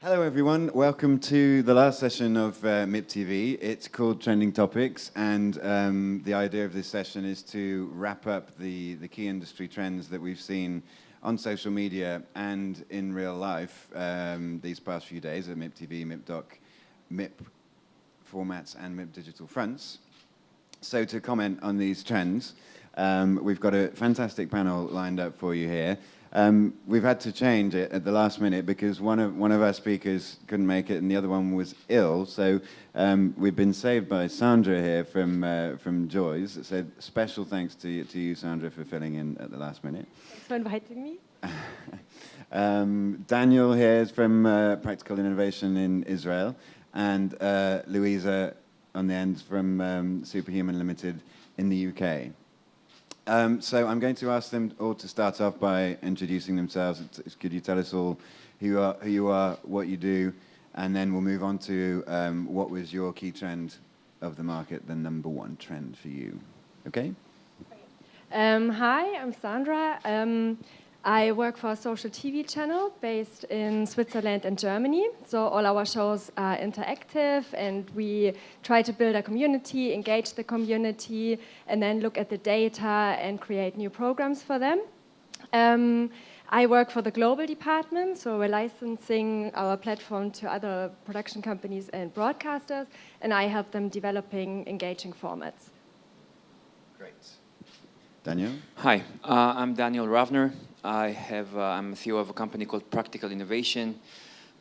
Hello everyone, welcome to the last session of MIPTV. It's called Trending Topics, and the idea of this session is to wrap up the key industry trends that we've seen on social media and in real life these past few days at MIPTV, MIPDoc, MIP formats and MIP digital fronts. So to comment on these trends, we've got a fantastic panel lined up for you here. We've had to change it at the last minute because one of our speakers couldn't make it and the other one was ill. So we've been saved by Sandra here from Joy's. So special thanks to you, Sandra, for filling in at the last minute. Thanks for inviting me. Daniel here is from Practical Innovation in Israel, and Louisa on the end from Superhuman Limited in the UK. So I'm going to ask them all to start off by introducing themselves. Could you tell us all who you are, what you do, and then we'll move on to what was your key trend of the market, the number one trend for you. Okay? Hi, I'm Sandra. I work for a social TV channel based in Switzerland and Germany. So all our shows are interactive and we try to build a community, engage the community, and then look at the data and create new programs for them. I work for the global department, so we're licensing our platform to other production companies and broadcasters, and I help them developing engaging formats. Great. Daniel? Hi, I'm Daniel Ravner. I'm CEO of a company called Practical Innovation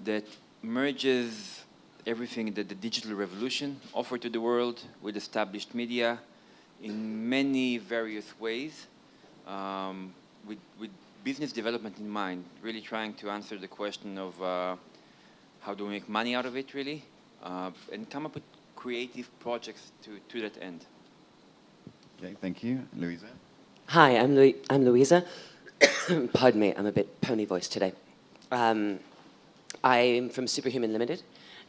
that merges everything that the digital revolution offered to the world with established media in many various ways, with business development in mind, really trying to answer the question of how do we make money out of it, really, and come up with creative projects to that end. Okay, thank you. Louisa? Hi, I'm Louisa. Pardon me, I'm a bit pony voiced today. I'm from Superhuman Limited,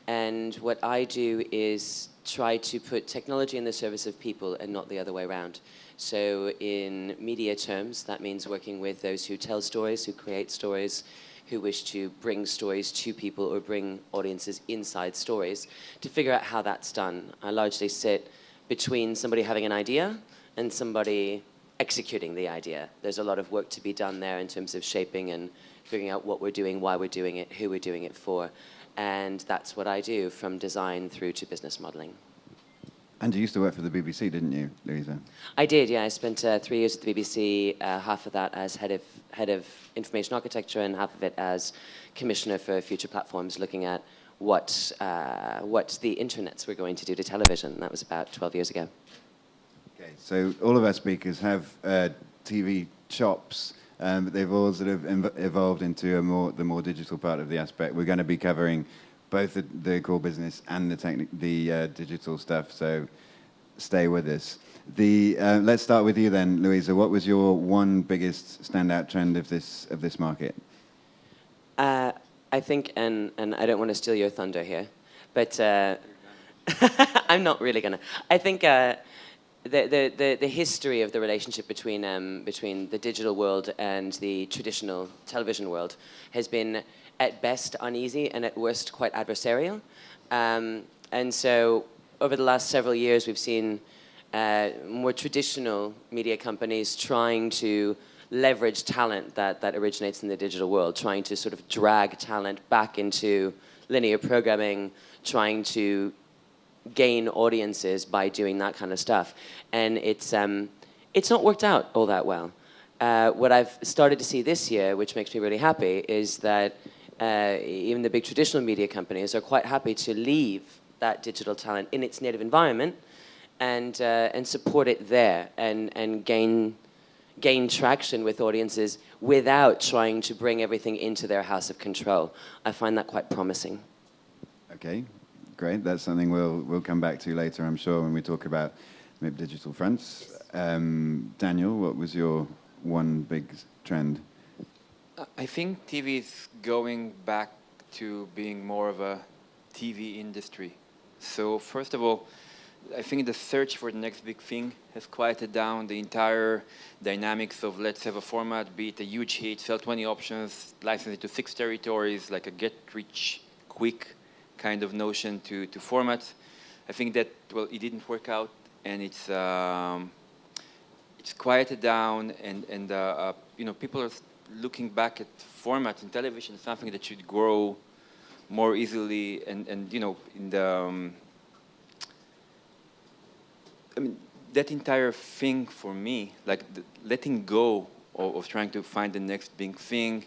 and what I do is try to put technology in the service of people and not the other way around. So in media terms, that means working with those who tell stories, who create stories, who wish to bring stories to people or bring audiences inside stories, to figure out how that's done. I largely sit between somebody having an idea and somebody executing the idea. There's a lot of work to be done there in terms of shaping and figuring out what we're doing, why we're doing it, who we're doing it for. And that's what I do, from design through to business modeling. And you used to work for the BBC, didn't you, Louisa? I did, yeah. I spent 3 years at the BBC, half of that as head of information architecture and half of it as commissioner for future platforms, looking at what the internets were going to do to television. That was about 12 years ago. Okay, so all of our speakers have TV chops, but they've all sort of evolved into the more digital part of the aspect. We're going to be covering both the core business and the digital stuff, so stay with us. Let's start with you then, Louisa. What was your one biggest standout trend of this market? I think, and I don't want to steal your thunder here, but I'm not really going to. I think the history of the relationship between the digital world and the traditional television world has been at best uneasy and at worst quite adversarial. And so over the last several years we've seen more traditional media companies trying to leverage talent that originates in the digital world, trying to sort of drag talent back into linear programming, trying to gain audiences by doing that kind of stuff. And it's not worked out all that well. What I've started to see this year, which makes me really happy, is that even the big traditional media companies are quite happy to leave that digital talent in its native environment and support it there and gain traction with audiences without trying to bring everything into their house of control. I find that quite promising. Okay. Great, that's something we'll come back to later, I'm sure, when we talk about MIP digital fronts. Daniel, what was your one big trend? I think TV is going back to being more of a TV industry. So first of all, I think the search for the next big thing has quieted down the entire dynamics of let's have a format, be it a huge hit, sell 20 options, license it to 6 territories, like a get-rich quick kind of notion to format. I think that, well, it didn't work out, and it's quieted down, and you know, people are looking back at format in television, something that should grow more easily, and you know, in the I mean, that entire thing for me, like letting go of trying to find the next big thing,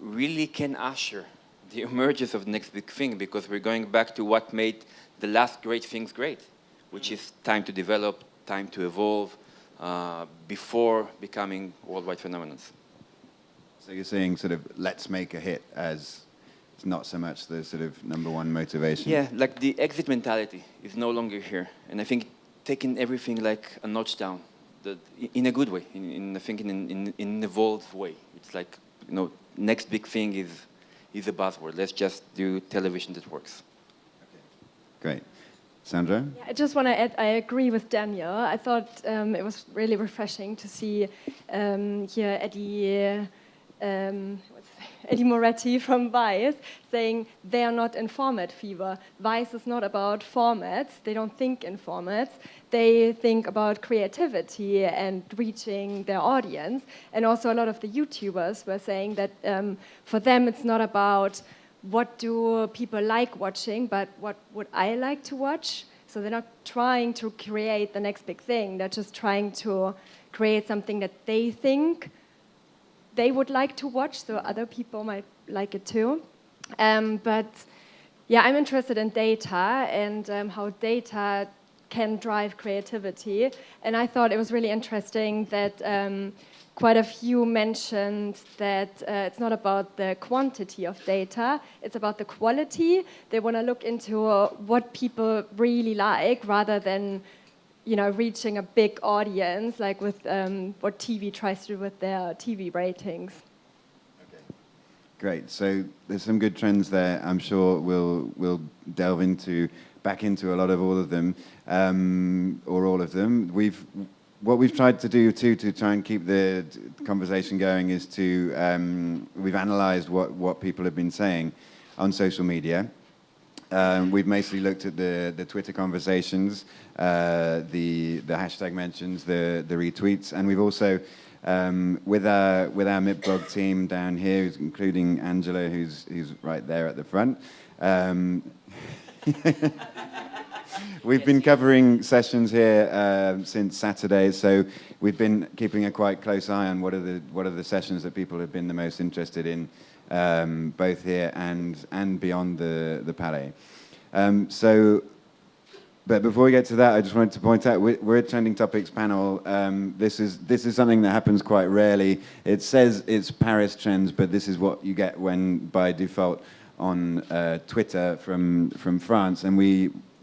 really can usher the emergence of the next big thing, because we're going back to what made the last great things great, which is time to develop, time to evolve, before becoming worldwide phenomenons. So you're saying sort of let's make a hit as it's not so much the sort of number one motivation? Yeah, like the exit mentality is no longer here. And I think taking everything like a notch down, in a good way, I think in an evolved way. It's like, you know, next big thing is a buzzword. Let's just do television that works. Okay. Great. Sandra? Yeah, I just want to add, I agree with Daniel. I thought it was really refreshing to see here Eddie Moretti from Vice saying they are not in format fever. Vice is not about formats. They don't think in formats. They think about creativity and reaching their audience. And also a lot of the YouTubers were saying that for them it's not about what do people like watching, but what would I like to watch? So they're not trying to create the next big thing. They're just trying to create something that they think they would like to watch, so other people might like it too. But yeah, I'm interested in data and how data can drive creativity. And I thought it was really interesting that quite a few mentioned that it's not about the quantity of data, it's about the quality. They want to look into what people really like rather than, you know, reaching a big audience, like with what TV tries to do with their TV ratings. Okay. Great. So there's some good trends there. I'm sure we'll delve back into a lot of all of them, or all of them. What we've tried to do too to try and keep the conversation going is to we've analysed what people have been saying on social media. We've mostly looked at the Twitter conversations, the hashtag mentions, the retweets, and we've also with our MIPblog team down here, including Angela, who's right there at the front. We've been covering sessions here since Saturday, so we've been keeping a quite close eye on what are the sessions that people have been the most interested in, both here and beyond the Palais. But before we get to that, I just wanted to point out we're a Trending Topics panel. This is something that happens quite rarely. It says it's Paris trends, but this is what you get when by default on Twitter from France, and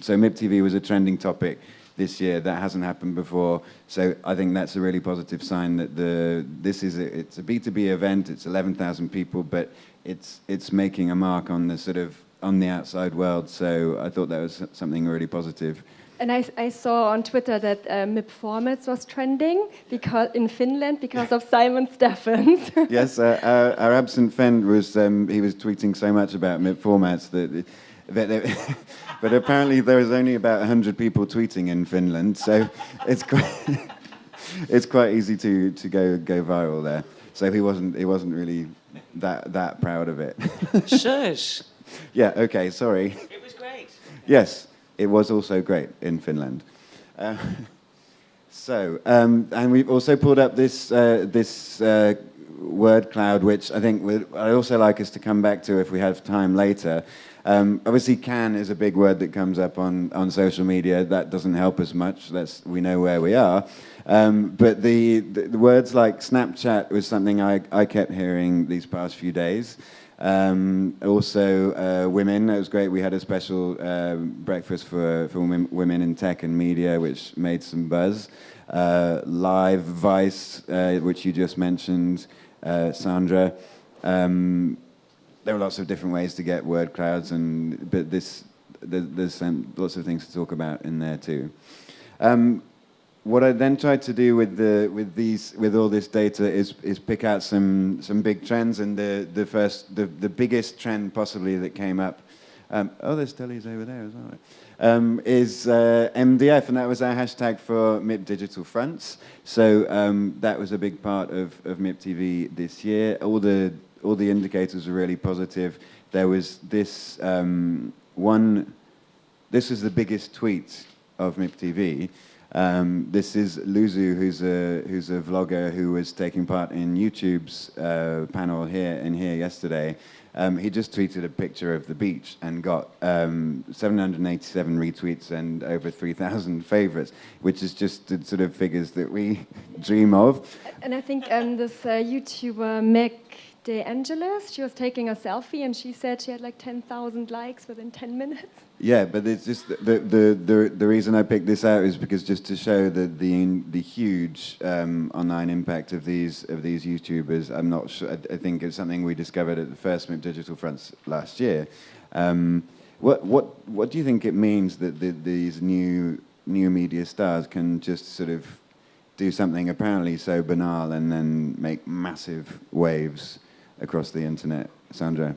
so MIPTV was a trending topic this year. That hasn't happened before, so I think that's a really positive sign that it's a B2B event. It's 11,000 people, but it's making a mark on the outside world. So I thought that was something really positive. And I saw on Twitter that MIP Formats was trending in Finland because of Simon Staffans. Yes, our absent friend was he was tweeting so much about MIP Formats that but apparently there was only about 100 people tweeting in Finland, so it's quite easy to go viral there. So he wasn't really that proud of it. Shush. Yeah. Okay. Sorry. It was great. Yes, it was also great in Finland. And we've also pulled up this word cloud, which I think I'd also like us to come back to if we have time later. Obviously, can is a big word that comes up on social media. That doesn't help us much. We know where we are. But the words like Snapchat was something I kept hearing these past few days. Also, women. It was great. We had a special breakfast for women in tech and media, which made some buzz. Live Vice, which you just mentioned, Sandra. There are lots of different ways to get word clouds, but there's lots of things to talk about in there too. what I then tried to do with all this data is pick out some big trends, and the biggest trend possibly that came up. Oh, there's Telly's over there as well. Is MDF, and that was our hashtag for MIP Digital Fronts. So that was a big part of MIPTV this year. All the indicators were really positive. There was this one. This was the biggest tweet of MIPTV. This is Louisa, who's a vlogger who was taking part in YouTube's panel here yesterday. He just tweeted a picture of the beach and got 787 retweets and over 3,000 favorites, which is just the sort of figures that we dream of. And I think this YouTuber Meg De Angelis, she was taking a selfie and she said she had like 10,000 likes within 10 minutes. Yeah, but it's just the reason I picked this out is because just to show the huge online impact of these YouTubers. I'm not sure. I think it's something we discovered at the first MIP Digital Fronts last year. What do you think it means that these new media stars can just sort of do something apparently so banal and then make massive waves across the internet, Sandra?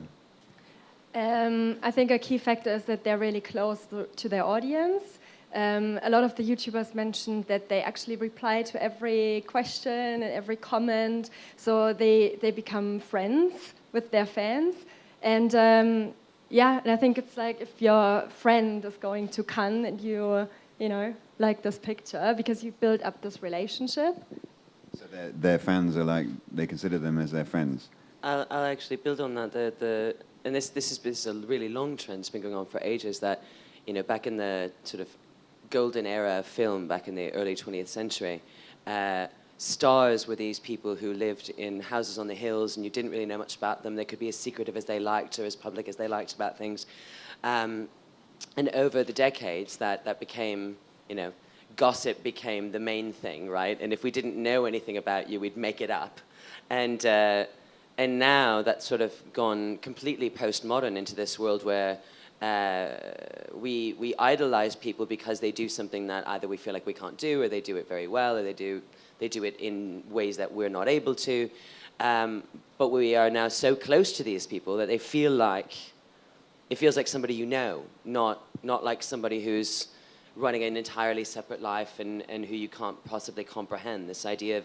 I think a key factor is that they're really close to their audience. A lot of the YouTubers mentioned that they actually reply to every question and every comment, so they become friends with their fans. And yeah, and I think it's like if your friend is going to Cannes and you like this picture because you build up this relationship. So their fans are like, they consider them as their friends. I'll actually build on that. And this is a really long trend. It's been going on for ages. That back in the sort of golden era of film, back in the early 20th century, stars were these people who lived in houses on the hills, and you didn't really know much about them. They could be as secretive as they liked or as public as they liked about things. And over the decades, that became, gossip became the main thing, right? And if we didn't know anything about you, we'd make it up. And now that's sort of gone completely postmodern into this world where we idolize people because they do something that either we feel like we can't do, or they do it very well, or they do it in ways that we're not able to. But we are now so close to these people that it feels like somebody not like somebody who's running an entirely separate life and who you can't possibly comprehend. This idea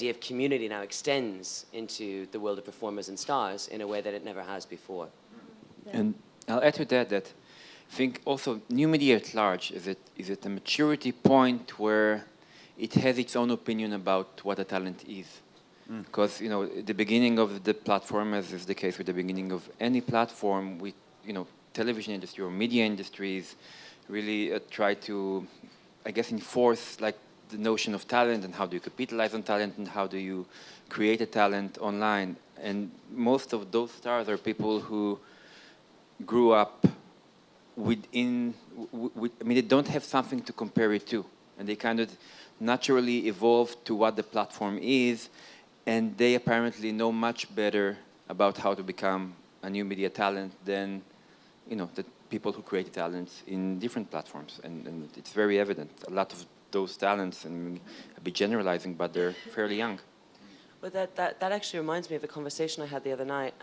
of community now extends into the world of performers and stars in a way that it never has before. Yeah. And I'll add to that I think also new media at large is at a maturity point where it has its own opinion about what a talent is. Because the beginning of the platform, as is the case with the beginning of any platform, television industry or media industries really try to, I guess, enforce like the notion of talent and how do you capitalize on talent and how do you create a talent online. And most of those stars are people who grew up they don't have something to compare it to. And they kind of naturally evolved to what the platform is, and they apparently know much better about how to become a new media talent than the people who create talents in different platforms. And it's very evident. A lot of those talents, and I'll be generalizing, but they're fairly young. Well, that actually reminds me of a conversation I had the other night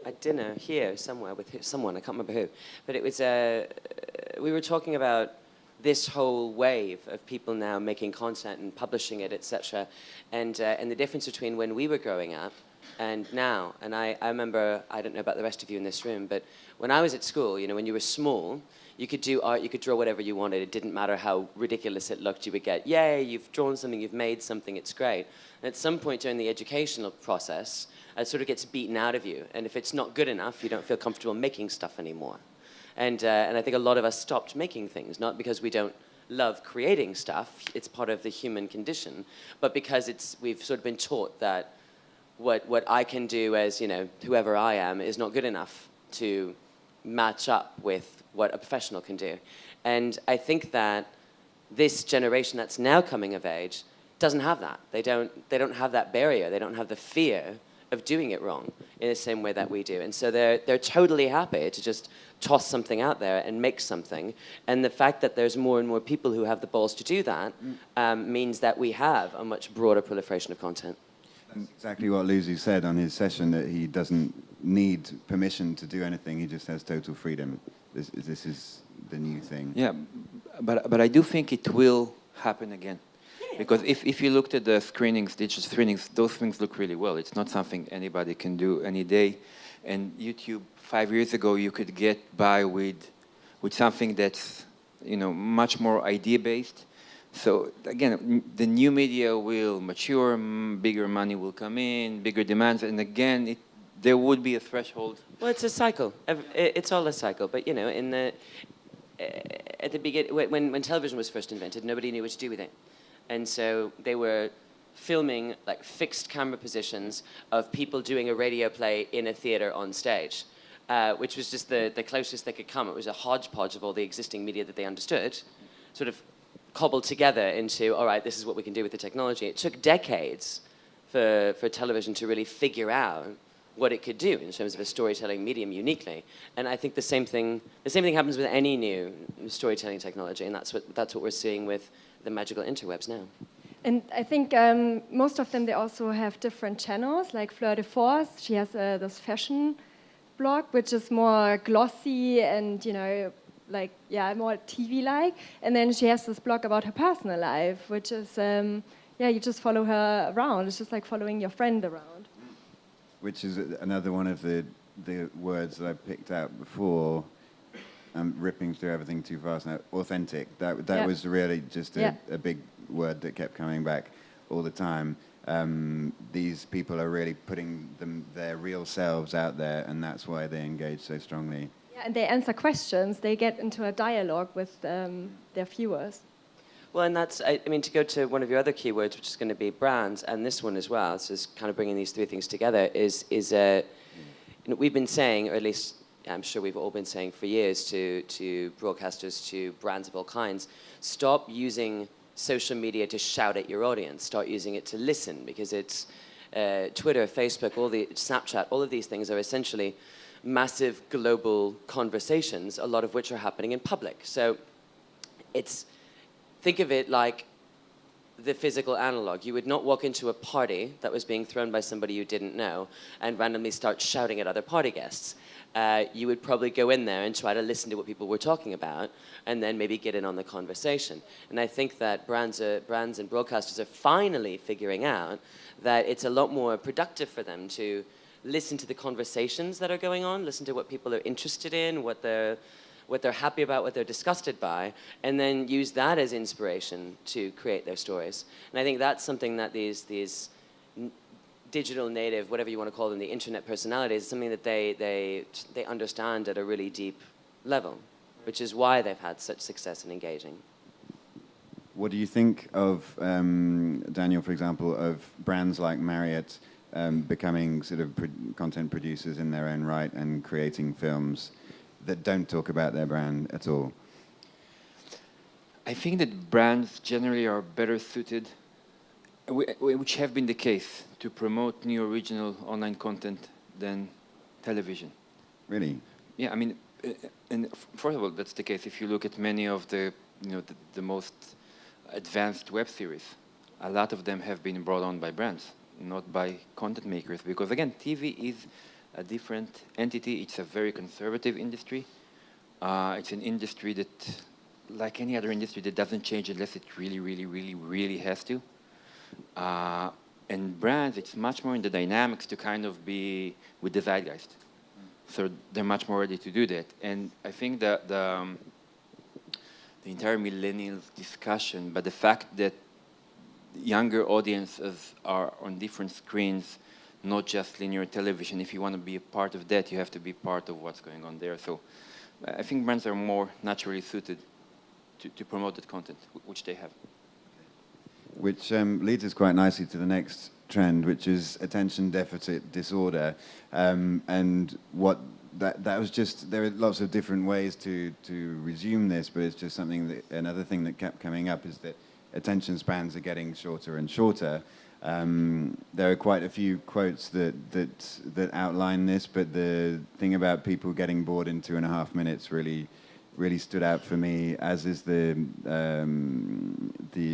at dinner here somewhere with someone, I can't remember who, but it was we were talking about this whole wave of people now making content and publishing it, etc., and the difference between when we were growing up and now. And I remember, I don't know about the rest of you in this room, but when I was at school, when you were small, you could do art, you could draw whatever you wanted. It didn't matter how ridiculous it looked. You would get, yay, you've drawn something, you've made something, it's great. And at some point during the educational process, it sort of gets beaten out of you. And if it's not good enough, you don't feel comfortable making stuff anymore. And I think a lot of us stopped making things, not because we don't love creating stuff, it's part of the human condition, but because we've sort of been taught that what I can do as, whoever I am is not good enough to match up with what a professional can do. And I think that this generation that's now coming of age doesn't have that. They don't have that barrier. They don't have the fear of doing it wrong in the same way that we do. And so they're totally happy to just toss something out there and make something. And the fact that there's more and more people who have the balls to do that means that we have a much broader proliferation of content. That's exactly what Louisa said on his session, that he doesn't need permission to do anything, he just has total freedom. This is the new thing. Yeah, but I do think it will happen again. Because if you looked at the screenings, digital screenings, those things look really well. It's not something anybody can do any day. And YouTube, 5 years ago, you could get by with something that's, you know, much more idea-based. So again, the new media will mature, bigger money will come in, bigger demands, and again, there would be a threshold. Well, it's a cycle. It's all a cycle. But you know, at the beginning, when television was first invented, nobody knew what to do with it. And so they were filming like fixed camera positions of people doing a radio play in a theater on stage, which was just the closest they could come. It was a hodgepodge of all the existing media that they understood, sort of cobbled together into, all right, this is what we can do with the technology. It took decades for television to really figure out what it could do in terms of a storytelling medium uniquely. And I think the same thing happens with any new storytelling technology, and that's what we're seeing with the magical interwebs now. And I think most of them, they also have different channels, like Fleur de Force. She has this fashion blog, which is more glossy and, you know, like, yeah, more TV-like. And then she has this blog about her personal life, which is, yeah, you just follow her around. It's just like following your friend around. Which is another one of the words that I picked out before. I'm ripping through everything too fast now. Authentic. That was really just a big word that kept coming back all the time. These people are really putting their real selves out there, and that's why they engage so strongly. Yeah, and they answer questions. They get into a dialogue with their viewers. Well, and that's, I mean, to go to one of your other keywords, which is going to be brands, and this one as well, so it's kind of bringing these three things together, is you know, we've been saying, or at least I'm sure we've all been saying for years to broadcasters, to brands of all kinds, stop using social media to shout at your audience. Start using it to listen, because it's Twitter, Facebook, Snapchat, all of these things are essentially massive global conversations, a lot of which are happening in public. So think of it like the physical analog. You would not walk into a party that was being thrown by somebody you didn't know and randomly start shouting at other party guests. You would probably go in there and try to listen to what people were talking about and then maybe get in on the conversation. And I think that brands and broadcasters are finally figuring out that it's a lot more productive for them to listen to the conversations that are going on, listen to what people are interested in, what they're happy about, what they're disgusted by, and then use that as inspiration to create their stories. And I think that's something that these digital native, whatever you want to call them, the internet personalities, is something that they understand at a really deep level, which is why they've had such success in engaging. What do you think of, Daniel, for example, of brands like Marriott becoming sort of content producers in their own right and creating films that don't talk about their brand at all? I think that brands generally are better suited, which have been the case, to promote new original online content than television. Really? Yeah, I mean, and first of all, that's the case. If you look at many of the most advanced web series, a lot of them have been brought on by brands, not by content makers. Because again, TV is a different entity. It's a very conservative industry. It's an industry that, like any other industry, that doesn't change unless it really, really, really, really has to. And brands, it's much more in the dynamics to kind of be with the zeitgeist. So they're much more ready to do that. And I think that the entire millennials discussion, but the fact that younger audiences are on different screens, not just linear television. If you want to be a part of that, you have to be part of what's going on there. So I think brands are more naturally suited to promote that content, which they have. Which leads us quite nicely to the next trend, which is attention deficit disorder. And what that was just, there are lots of different ways to resume this, but it's just something that, another thing that kept coming up is that attention spans are getting shorter and shorter. There are quite a few quotes that outline this, but the thing about people getting bored in 2.5 minutes really stood out for me, as is the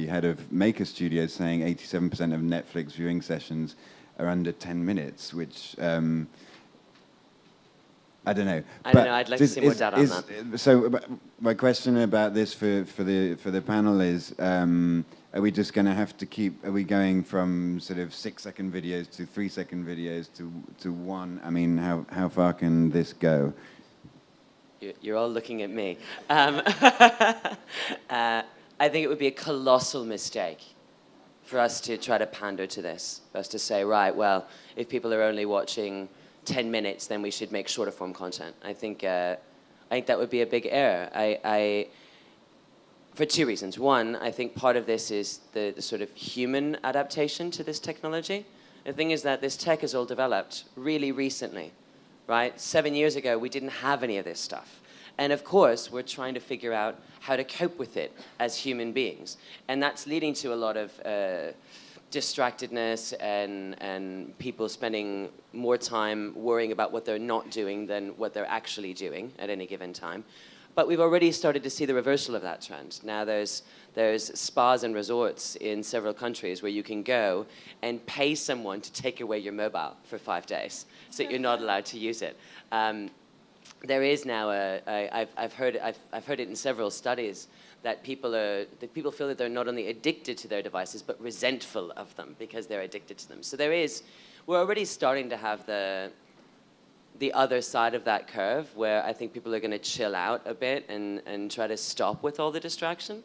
head of Maker Studios saying 87% of Netflix viewing sessions are under 10 minutes, which I don't know. I don't know. I'd like to see more data on that. So my question about this for the panel is: are we just going to have to keep? Are we going from sort of 6-second videos to 3-second videos to one? I mean, how far can this go? You're all looking at me. I think it would be a colossal mistake for us to try to pander to this. For us to say, right, well, if people are only watching 10 minutes, then we should make shorter form content. I think that would be a big error. For two reasons. One, I think part of this is the sort of human adaptation to this technology. The thing is that this tech is all developed really recently, right? 7 years ago, we didn't have any of this stuff. And of course, we're trying to figure out how to cope with it as human beings. And that's leading to a lot of distractedness and people spending more time worrying about what they're not doing than what they're actually doing at any given time. But we've already started to see the reversal of that trend. Now there's spas and resorts in several countries where you can go and pay someone to take away your mobile for 5 days, so you're not allowed to use it. There is now I've heard it in several studies that people feel that they're not only addicted to their devices but resentful of them because they're addicted to them. So we're already starting to have the other side of that curve, where I think people are going to chill out a bit and try to stop with all the distraction.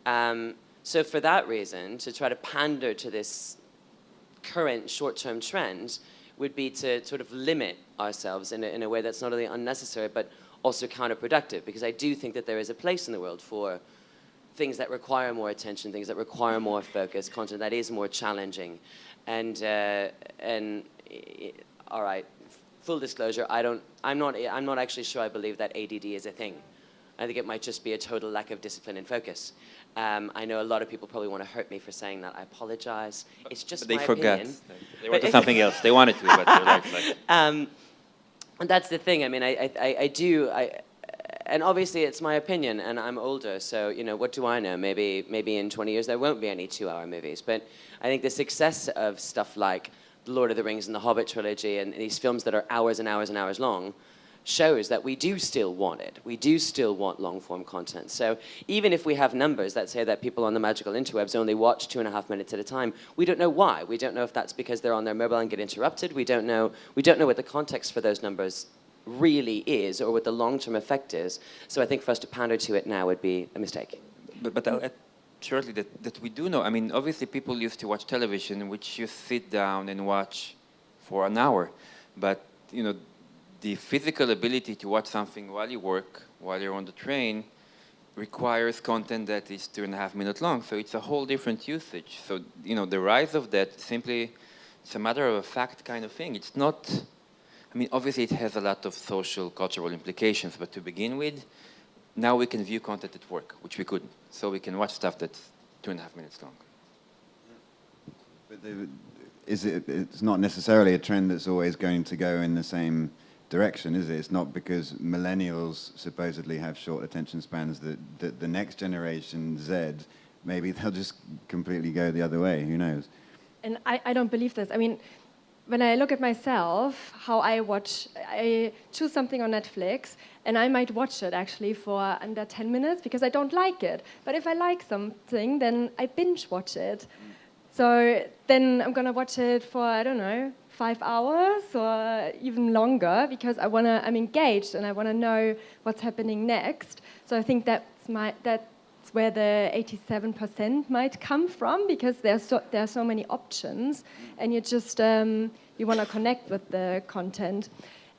So for that reason, to try to pander to this current short-term trend would be to sort of limit ourselves in a way that's not only unnecessary but also counterproductive, because I do think that there is a place in the world for things that require more attention, things that require more focus, content that is more challenging. And all right, full disclosure, I'm not actually sure I believe that ADD is a thing. I think it might just be a total lack of discipline and focus. I know a lot of people probably want to hurt me for saying that. I apologize. It's just my opinion. They wanted something else. They wanted to, but they're like. And that's the thing. I mean, I do. And obviously it's my opinion, and I'm older, so what do I know? Maybe in 20 years there won't be any 2-hour movies. But I think the success of stuff like The Lord of the Rings and the Hobbit trilogy and these films that are hours and hours and hours long shows that we do still want it. We do still want long-form content. So even if we have numbers that say that people on the magical interwebs only watch 2.5 minutes at a time, we don't know why. We don't know if that's because they're on their mobile and get interrupted. We don't know what the context for those numbers really is or what the long-term effect is. So I think for us to pander to it now would be a mistake. But I'll add shortly that we do know. I mean, obviously people used to watch television, which you sit down and watch for an hour. But, the physical ability to watch something while you work, while you're on the train, requires content that is 2.5 minutes long. So it's a whole different usage. So, the rise of that simply, it's a matter of a fact kind of thing. It's not, I mean, obviously it has a lot of social, cultural implications, but to begin with, now we can view content at work, which we couldn't. So we can watch stuff that's 2.5 minutes long. But it's not necessarily a trend that's always going to go in the same direction, is it? It's not because millennials supposedly have short attention spans that the next generation, Z, maybe they'll just completely go the other way. Who knows? And I don't believe this. I mean, when I look at myself, how I choose something on Netflix, and I might watch it actually for under 10 minutes because I don't like it. But if I like something, then I binge watch it. So then I'm going to watch it for, I don't know, 5 hours or even longer because I'm engaged and I want to know what's happening next. So I think that's where the 87% might come from, because there are so many options, and you just you want to connect with the content.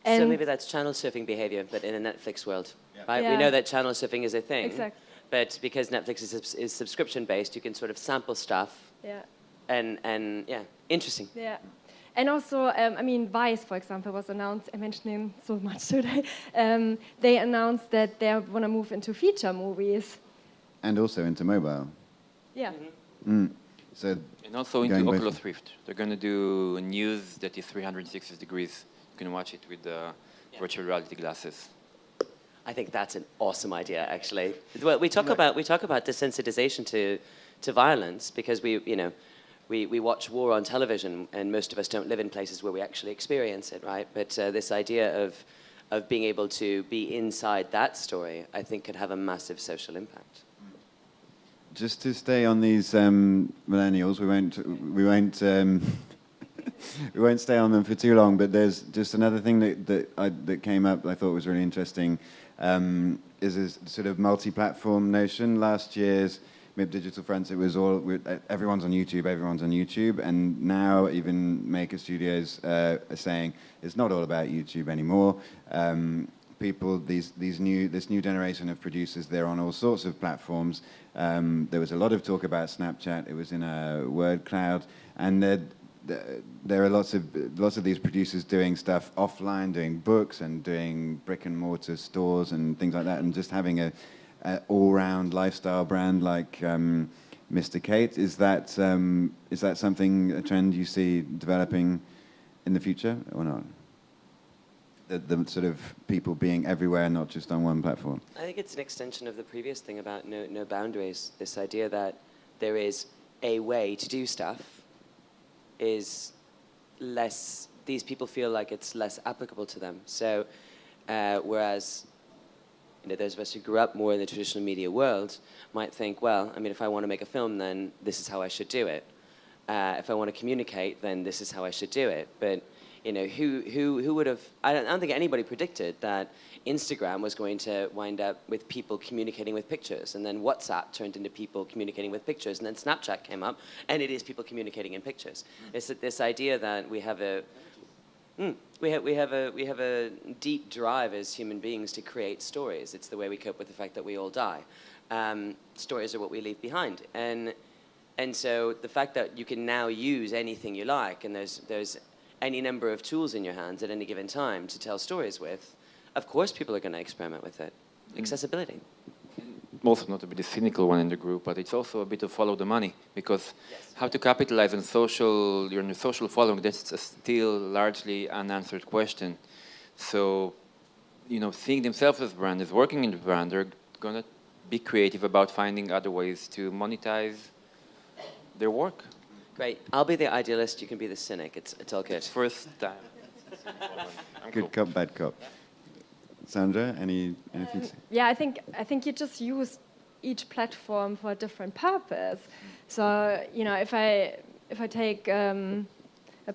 And so maybe that's channel surfing behavior, but in a Netflix world, right? Yeah. We know that channel surfing is a thing, exactly. But because Netflix is subscription based, you can sort of sample stuff. Yeah. And yeah, interesting. Yeah. And also, I mean, Vice, for example, was announced. I mentioned him so much today. They announced that they want to move into feature movies. And also into mobile. Yeah. Mm. So And also into going both- Oculus Rift. They're going to do news that is 360 degrees. You can watch it with the virtual reality glasses. I think that's an awesome idea, actually. Well, we talk about desensitization to violence because we watch war on television, and most of us don't live in places where we actually experience it, right? But this idea of being able to be inside that story, I think, could have a massive social impact. Just to stay on these millennials, we won't we won't stay on them for too long. But there's just another thing that came up. I thought was really interesting. Is this sort of multi-platform notion. Last year's MIP Digital Fronts, it was everyone's on YouTube, and now even maker studios are saying it's not all about YouTube anymore. People, this new generation of producers, they're on all sorts of platforms. There was a lot of talk about Snapchat. It was in a word cloud, and there are lots of these producers doing stuff offline, doing books and doing brick and mortar stores and things like that, and just having a all-round lifestyle brand like Mr. Kate. Is that something, a trend you see developing in the future or not? The sort of people being everywhere, not just on one platform. I think it's an extension of the previous thing about no boundaries. This idea that there is a way to do stuff is less, these people feel like it's less applicable to them. So whereas those of us who grew up more in the traditional media world might think, well, I mean, if I want to make a film, then this is how I should do it. If I want to communicate, then this is how I should do it. But who would have? I don't think anybody predicted that Instagram was going to wind up with people communicating with pictures, and then WhatsApp turned into people communicating with pictures, and then Snapchat came up, and it is people communicating in pictures. It's this idea that we have a deep drive as human beings to create stories. It's the way we cope with the fact that we all die. Stories are what we leave behind, and so the fact that you can now use anything you like, and there's any number of tools in your hands at any given time to tell stories with, of course people are going to experiment with it. Accessibility. Also, not to be the cynical one in the group, but it's also a bit of follow the money, because how to capitalize on your social following, that's still largely unanswered question. So, seeing themselves as brand, as working in the brand, they're going to be creative about finding other ways to monetize their work. Great. I'll be the idealist, you can be the cynic. It's all good. It's first time. Good cop, bad cop. Sandra, anything? Yeah, I think you just use each platform for a different purpose. So if I take a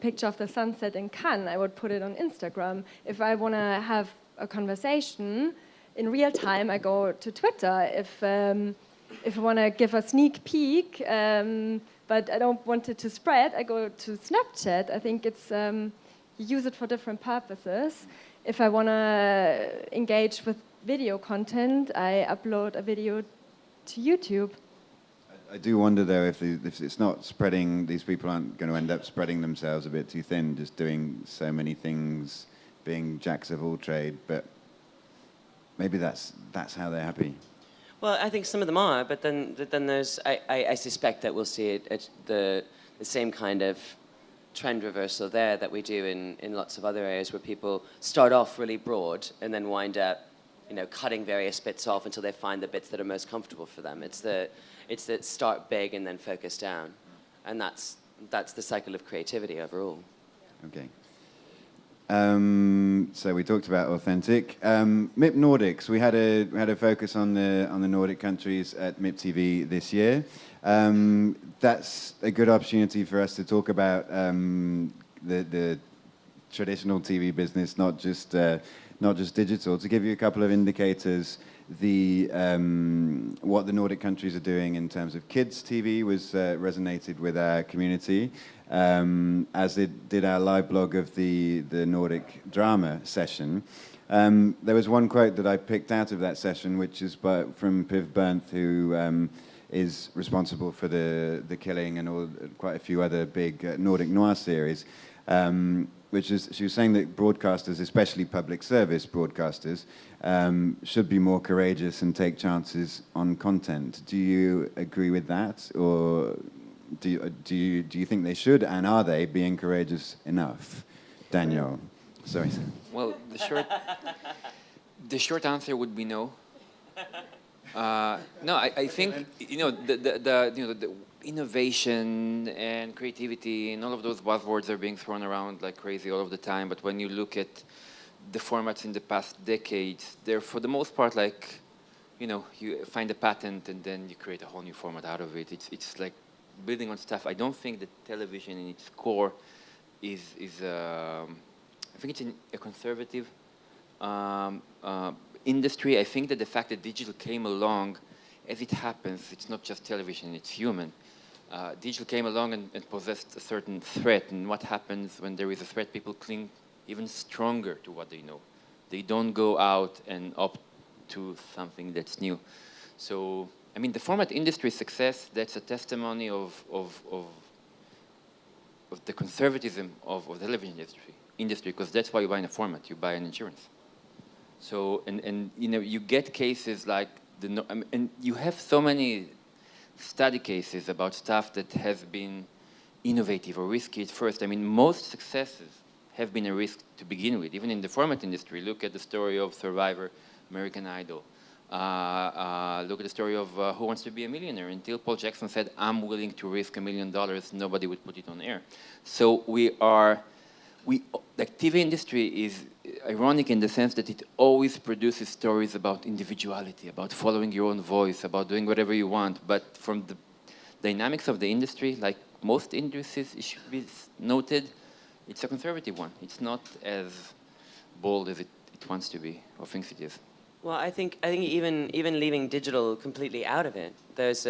picture of the sunset in Cannes, I would put it on Instagram. If I want to have a conversation in real time, I go to Twitter. If I want to give a sneak peek, but I don't want it to spread, I go to Snapchat. I think it's you use it for different purposes. If I want to engage with video content, I upload a video to YouTube. I do wonder, though, if it's not spreading, these people aren't going to end up spreading themselves a bit too thin, just doing so many things, being jacks of all trade, but maybe that's how they're happy. Well, I think some of them are, but then there's, I suspect that we'll see the same kind of trend reversal there that we do in lots of other areas where people start off really broad and then wind up, cutting various bits off until they find the bits that are most comfortable for them. It's the start big and then focus down, and that's the cycle of creativity overall. Okay. So we talked about authentic. MIP Nordics. We had a focus on the Nordic countries at MIPTV this year. That's a good opportunity for us to talk about the traditional TV business, not just digital. To give you a couple of indicators, what the Nordic countries are doing in terms of kids TV was resonated with our community, as it did our live blog of the Nordic drama session. There was one quote that I picked out of that session, which is from Piv Bernth, who is responsible for the Killing and quite a few other big Nordic noir series. Which is, she was saying that broadcasters, especially public service broadcasters, should be more courageous and take chances on content. Do you agree with that, or do you think they should, and are they being courageous enough? Daniel, sorry. Well, the short answer would be no. No, I think the innovation and creativity and all of those buzzwords are being thrown around like crazy all of the time. But when you look at the formats in the past decades, they're for the most part like, you find a patent and then you create a whole new format out of it. It's like building on stuff. I don't think that television in its core is I think it's a conservative industry. I think that the fact that digital came along, as it happens, it's not just television, it's human. Digital came along and possessed a certain threat, and what happens when there is a threat? People cling even stronger to what they know. They don't go out and opt to something that's new. So, I mean, the format industry success, that's a testimony of the conservatism of the television industry, because that's why you buy in a format, you buy an insurance. So, and you get cases like, and you have so many study cases about stuff that has been innovative or risky at first. I mean, most successes have been a risk to begin with. Even in the format industry, look at the story of Survivor, American Idol. Look at the story of Who Wants to Be a Millionaire. Until Paul Jackson said, I'm willing to risk $1 million, nobody would put it on air. So the TV industry is ironic in the sense that it always produces stories about individuality, about following your own voice, about doing whatever you want. But from the dynamics of the industry, like most industries, it should be noted, it's a conservative one. It's not as bold as it wants to be or thinks it is. Well, I think even leaving digital completely out of it, there's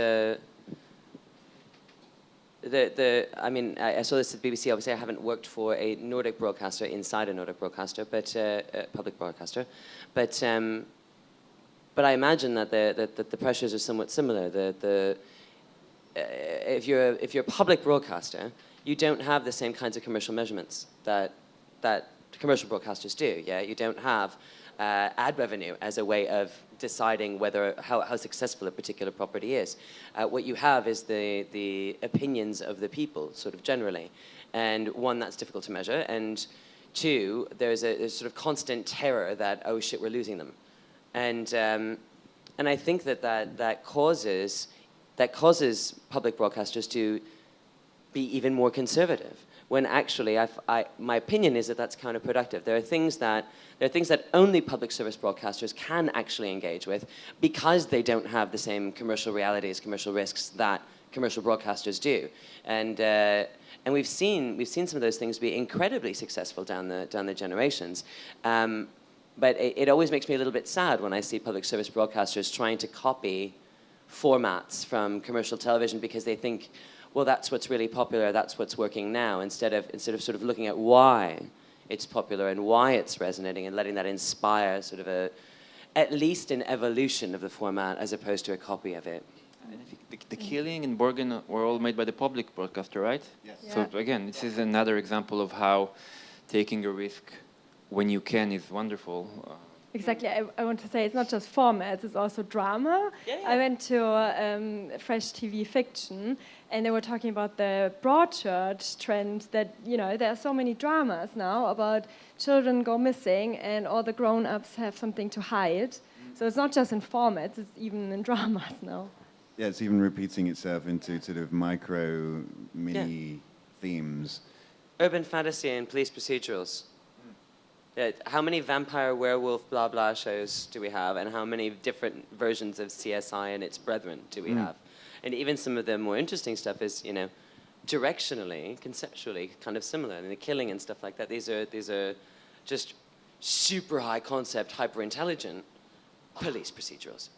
I mean, I saw this at the BBC. Obviously, I haven't worked for a Nordic broadcaster inside a Nordic broadcaster, but public broadcaster. But I imagine that the pressures are somewhat similar. If you're a public broadcaster, you don't have the same kinds of commercial measurements that commercial broadcasters do. Yeah, you don't have ad revenue as a way of deciding how successful a particular property is. What you have is the opinions of the people, sort of generally, and one, that's difficult to measure, and two, there's a sort of constant terror that, oh shit, we're losing them, and I think that causes public broadcasters to be even more conservative, when actually my opinion is that that's counterproductive. There are things that only public service broadcasters can actually engage with because they don't have the same commercial realities, commercial risks that commercial broadcasters do. And we've seen some of those things be incredibly successful down the generations. But it always makes me a little bit sad when I see public service broadcasters trying to copy formats from commercial television because they think, well, that's what's really popular, that's what's working now, instead of sort of looking at why it's popular and why it's resonating and letting that inspire sort of at least an evolution of the format as opposed to a copy of it. And I think the Killing and Borgen were all made by the public broadcaster, right? Yes. Yeah. So again, this is another example of how taking a risk when you can is wonderful. Exactly. I want to say it's not just formats, it's also drama. Yeah. I went to Fresh TV Fiction, and they were talking about the Broadchurch trend that, there are so many dramas now about children go missing and all the grown-ups have something to hide. So it's not just in formats, it's even in dramas now. Yeah, it's even repeating itself into sort of micro, mini themes. Urban fantasy and police procedurals. How many vampire, werewolf, blah, blah shows do we have? And how many different versions of CSI and its brethren do we have? And even some of the more interesting stuff is, directionally, conceptually, kind of similar. And the Killing and stuff like that, these are just super high concept, hyper intelligent police procedurals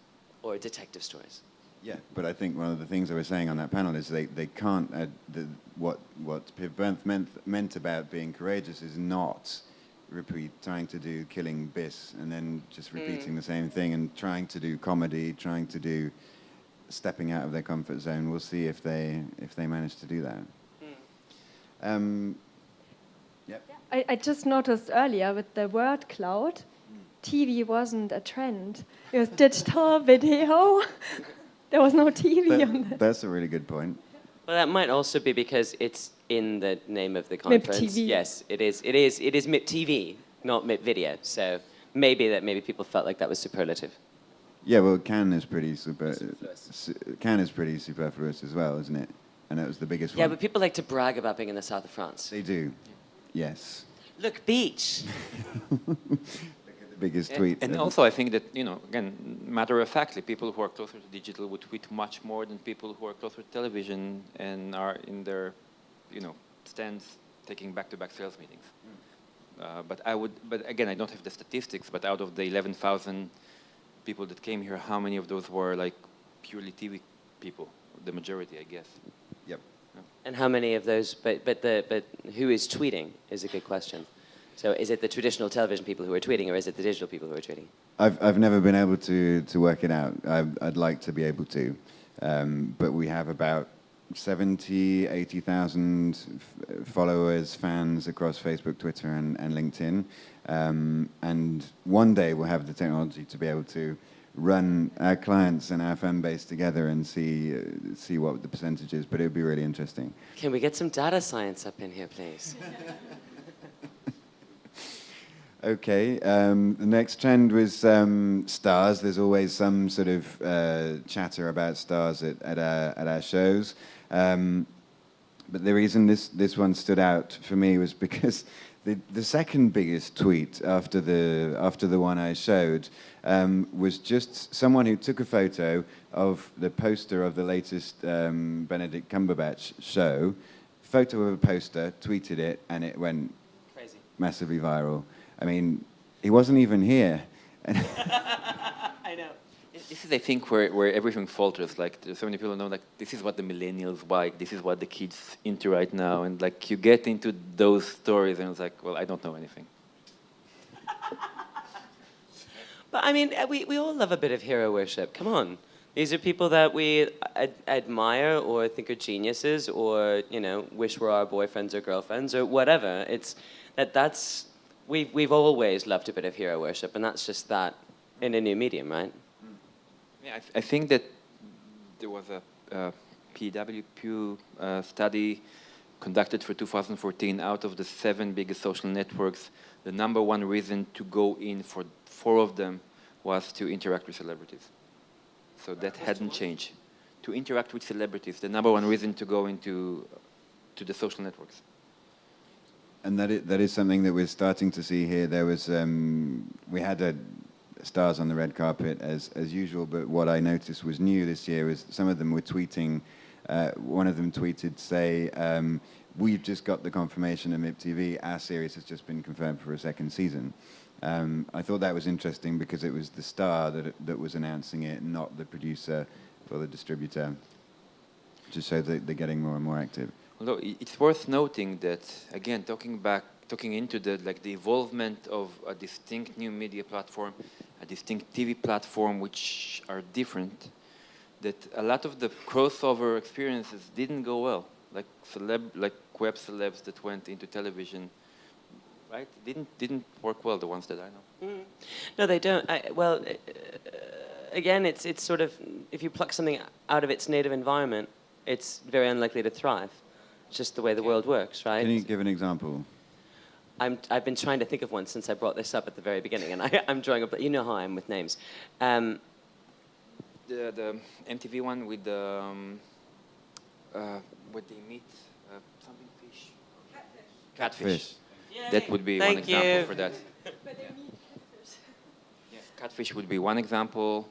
or detective stories. Yeah, but I think one of the things I was saying on that panel is they can't, what Piv Bernth meant about being courageous is not trying to do Killing Biss and then just repeating the same thing and trying to do comedy, trying to do stepping out of their comfort zone. We'll see if they manage to do that. Yep. I just noticed earlier with the word cloud, TV wasn't a trend. It was digital video. There was no TV on that. That's a really good point. Well, that might also be because it's in the name of the conference. MIPTV. Yes, it is. It is MIPTV, not MIP Video. So maybe people felt like that was superlative. Yeah, well, Cannes is pretty Cannes is pretty superfluous as well, isn't it? And it was the biggest one. Yeah, but people like to brag about being in the south of France. They do. Yes. Look, beach. The biggest tweet. And ever. also, I think that, you know, again, matter of factly, people who are closer to digital would tweet much more than people who are closer to television and are in their, you know, stands taking back-to-back sales meetings. But again, I don't have the statistics, but out of the 11,000 people that came here, how many of those were like purely TV people? The majority, I guess. Yep. And how many of those? But who is tweeting is a good question. So is it the traditional television people who are tweeting, or is it the digital people who are tweeting? I've never been able to work it out. I'd like to be able to, but we have about 70, 80,000 followers, fans across Facebook, Twitter, and LinkedIn. And one day we'll have the technology to be able to run our clients and our fan base together and see what the percentage is. But it would be really interesting. Can we get some data science up in here, please? Okay, the next trend was stars. There's always some sort of chatter about stars at our shows. But the reason this one stood out for me was because the second biggest tweet after the one I showed was just someone who took a photo of the poster of the latest Benedict Cumberbatch show, photo of a poster, tweeted it, and it went Crazy. Massively viral. I mean, he wasn't even here. I know. This is, I think, where everything falters. Like, there's so many people know, like, this is what the millennials like, this is what the kids into right now, and like, you get into those stories, and it's like, well, I don't know anything. But I mean, we all love a bit of hero worship. Come on. These are people that we admire or think are geniuses, or, you know, wish were our boyfriends or girlfriends or whatever. It's that's we've always loved a bit of hero worship, and that's just that in a new medium, right? Yeah, I think that there was a Pew study conducted for 2014. Out of the 7 biggest social networks, the #1 reason to go in for 4 of them was to interact with celebrities. So that hadn't changed. To interact with celebrities, the #1 reason to go into the social networks. And that is something that we're starting to see here. There was we had stars on the red carpet as usual, but what I noticed was new this year was some of them were tweeting. One of them tweeted, say, "We've just got the confirmation of MIPTV. Our series has just been confirmed for a 2nd season." I thought that was interesting because it was the star that was announcing it, not the producer or the distributor. Just so that they're getting more and more active. Although it's worth noting that, again, talking into the evolvement of a distinct new media platform, a distinct TV platform, which are different, that a lot of the crossover experiences didn't go well. Like web celebs that went into television, right? Didn't work well. The ones that I know. Mm. No, they don't. Again, it's sort of, if you pluck something out of its native environment, it's very unlikely to thrive. It's just the way the world works, right? Can you give an example? I've been trying to think of one since I brought this up at the very beginning, and I'm drawing up. You know how I am with names. The MTV one with the where they meet something fish. Catfish. Yay. That would be Thank one example you. for that. Yeah, Catfish would be one example.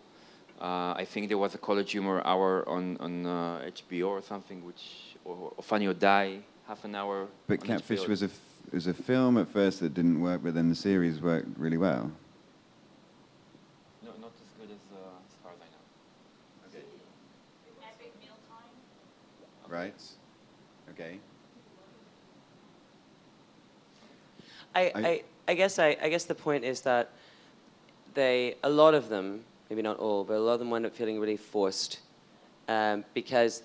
I think there was a college humor hour on HBO or something, or Funny or Die, half an hour. But Catfish was a film at first that didn't work, but then the series worked really well. No, not as good as far as I know. Okay. Epic Mealtime. Right. Okay. I guess the point is that a lot of them, maybe not all, but a lot of them wind up feeling really forced because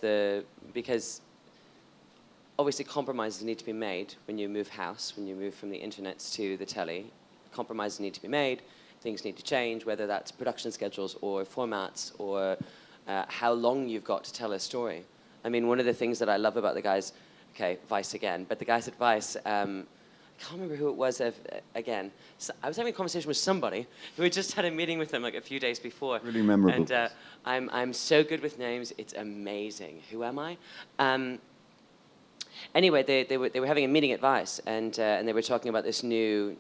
obviously compromises need to be made when you move house, when you move from the internet to the telly. Compromises need to be made. Things need to change, whether that's production schedules or formats or how long you've got to tell a story. I mean, one of the things that I love about the guys, okay, Vice again, but the guys at Vice, I can't remember who it was again. So I was having a conversation with somebody who had just had a meeting with them like a few days before. Really memorable. And I'm so good with names, it's amazing. Who am I? Anyway, they were having a meeting at Vice, and they were talking about this new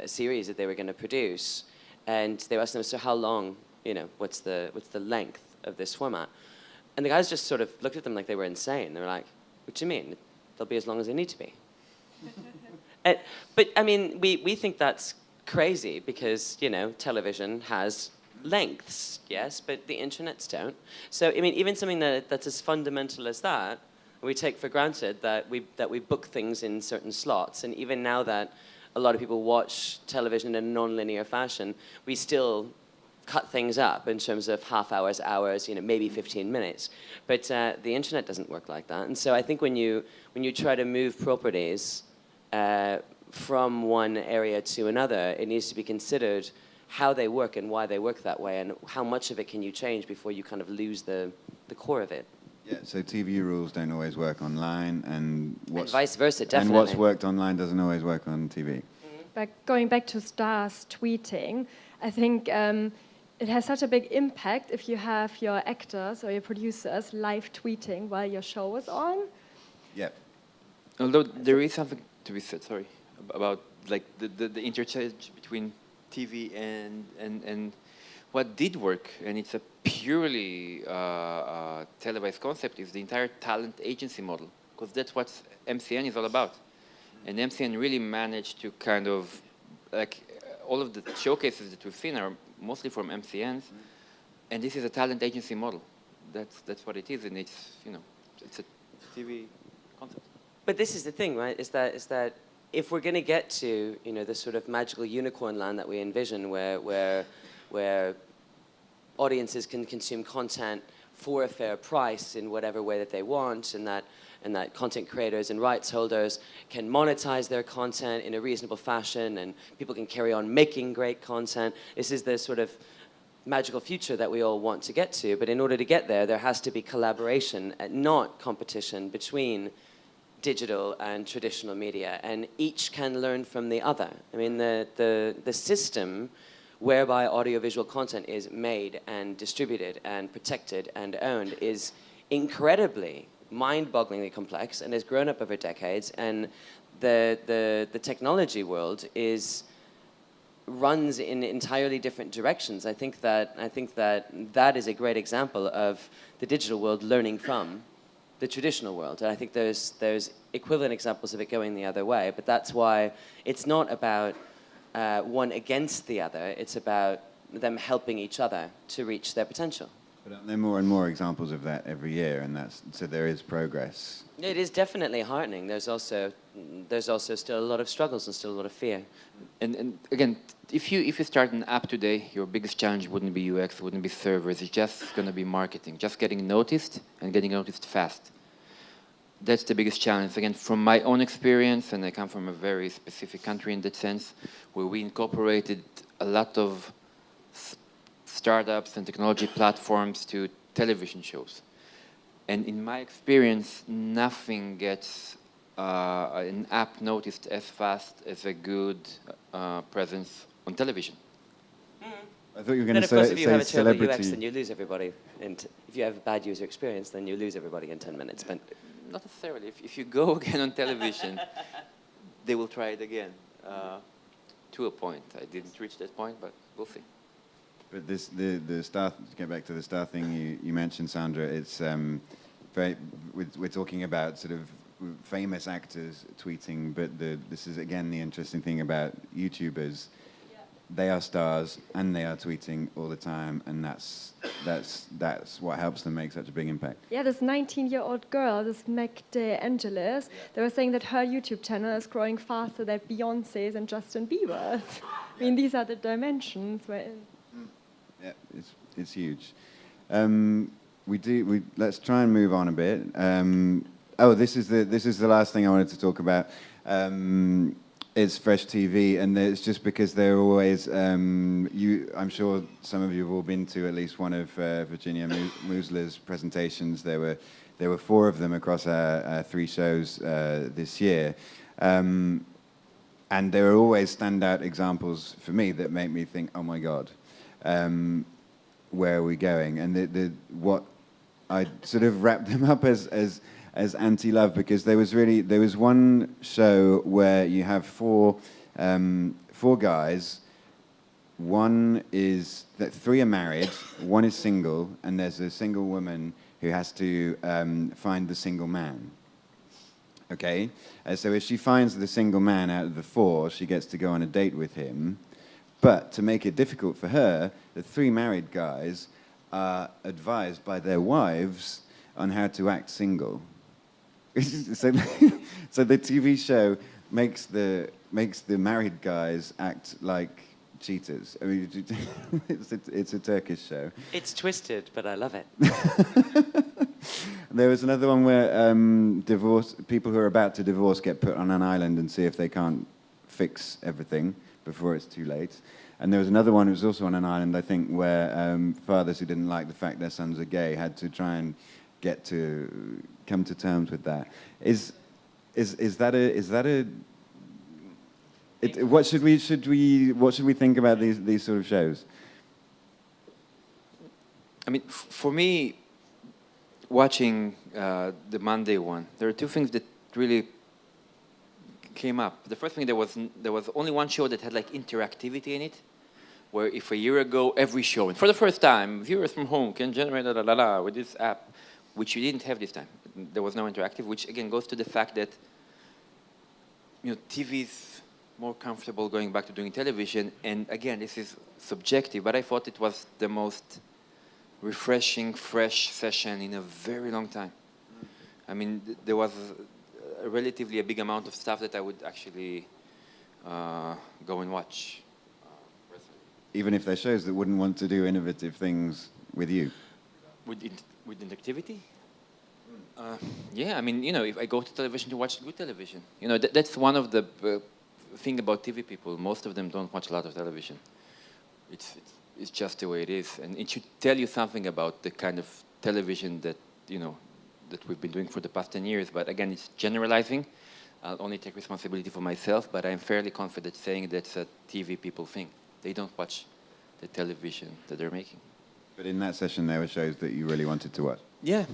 series that they were going to produce, and they were asking them, so how long? You know, what's the length of this format? And the guys just sort of looked at them like they were insane. They were like, "What do you mean? They'll be as long as they need to be." But I mean, we think that's crazy because, you know, television has lengths, yes, but the internets don't. So I mean, even something that's as fundamental as that, we take for granted that we book things in certain slots, and even now that a lot of people watch television in a non-linear fashion, we still cut things up in terms of half hours, hours, you know, maybe 15 minutes. But the internet doesn't work like that, and so I think when you try to move properties from one area to another, it needs to be considered how they work and why they work that way, and how much of it can you change before you kind of lose the core of it. Yeah, so TV rules don't always work online, and vice versa, definitely. And what's worked online doesn't always work on TV. But going back to stars tweeting, I think it has such a big impact if you have your actors or your producers live tweeting while your show is on. Yep. Although there is something to be said, sorry, about like the interchange between TV and what did work, and it's a purely televised concept, is the entire talent agency model, because that's what MCN is all about. And MCN really managed to kind of, like, all of the showcases that we've seen are mostly from MCNs, and this is a talent agency model. That's what it is, and it's, you know, it's a TV concept. But this is the thing, right? Is that if we're going to get to, you know, the sort of magical unicorn land that we envision, where audiences can consume content for a fair price in whatever way that they want, and that content creators and rights holders can monetize their content in a reasonable fashion, and people can carry on making great content. This is the sort of magical future that we all want to get to. But in order to get there, there has to be collaboration, not competition, between digital and traditional media, and each can learn from the other. I mean, the system whereby audiovisual content is made and distributed and protected and owned is incredibly, mind-bogglingly complex and has grown up over decades, and the technology world runs in entirely different directions. I think that is a great example of the digital world learning from the traditional world, and I think there's equivalent examples of it going the other way. But that's why it's not about one against the other. It's about them helping each other to reach their potential. But there are more and more examples of that every year, and so there is progress. It is definitely heartening. There's also still a lot of struggles and still a lot of fear. And again, if you start an app today, your biggest challenge wouldn't be UX, wouldn't be servers. It's just going to be marketing, just getting noticed and getting noticed fast. That's the biggest challenge. Again, from my own experience, and I come from a very specific country in that sense, where we incorporated a lot of startups and technology platforms to television shows. And in my experience, nothing gets an app noticed as fast as a good presence on television. I thought you were going to say celebrity. If you have a terrible celebrity. UX, then you lose everybody. And if you have a bad user experience, then you lose everybody in 10 minutes. But not necessarily. If you go again on television, they will try it again. To a point. I didn't reach that point, but we'll see. But the star, to get back to the star thing you mentioned, Sandra, it's we're talking about sort of famous actors tweeting, but this is again the interesting thing about YouTubers. Yeah. They are stars and they are tweeting all the time, and that's what helps them make such a big impact. Yeah, this 19-year-old girl, this Meg DeAngelis, they were saying that her YouTube channel is growing faster than Beyonce's and Justin Bieber's. I mean, these are the dimensions we're in. Yeah, it's huge. Let's try and move on a bit. This is the last thing I wanted to talk about. It's Fresh TV, and it's just because they're always. I'm sure some of you have all been to at least one of Virginia Musla's presentations. There there were 4 of them across our 3 shows this year. And there are always standout examples for me that make me think, oh my God, where are we going? And what I sort of wrapped them up as anti-love, because there was one show where you have 4 guys. One is that 3 are married, 1 is single, and there's a single woman who has to find the single man. Okay, so if she finds the single man out of the 4, she gets to go on a date with him. But to make it difficult for her, the 3 married guys are advised by their wives on how to act single. So the TV show makes the married guys act like cheaters. I mean, it's a Turkish show. It's twisted, but I love it. There was another one where people who are about to divorce get put on an island and see if they can't fix everything before it's too late. And there was another one who was also on an island, I think, where fathers who didn't like the fact their sons are gay had to try and come to terms with that. What should we think about these sort of shows? I mean, for me, watching the Monday one, there are 2 things that really came up. The first thing, there was only one show that had like interactivity in it, where if a year ago every show, and for the first time, viewers from home can generate with this app, which we didn't have this time. There was no interactive, which again goes to the fact that TV is more comfortable going back to doing television. And again, this is subjective, but I thought it was the most refreshing, fresh session in a very long time. I mean, there was relatively a big amount of stuff that I would actually go and watch. Even if they're shows that wouldn't want to do innovative things with you? With interactivity? Yeah, I mean, if I go to television to watch good television, that's one of the thing about TV people. Most of them don't watch a lot of television. It's just the way it is, and it should tell you something about the kind of television that that we've been doing for the past 10 years. But again, it's generalizing. I'll only take responsibility for myself, but I'm fairly confident saying that's a TV people thing. They don't watch the television that they're making. But in that session, there were shows that you really wanted to watch. Yeah,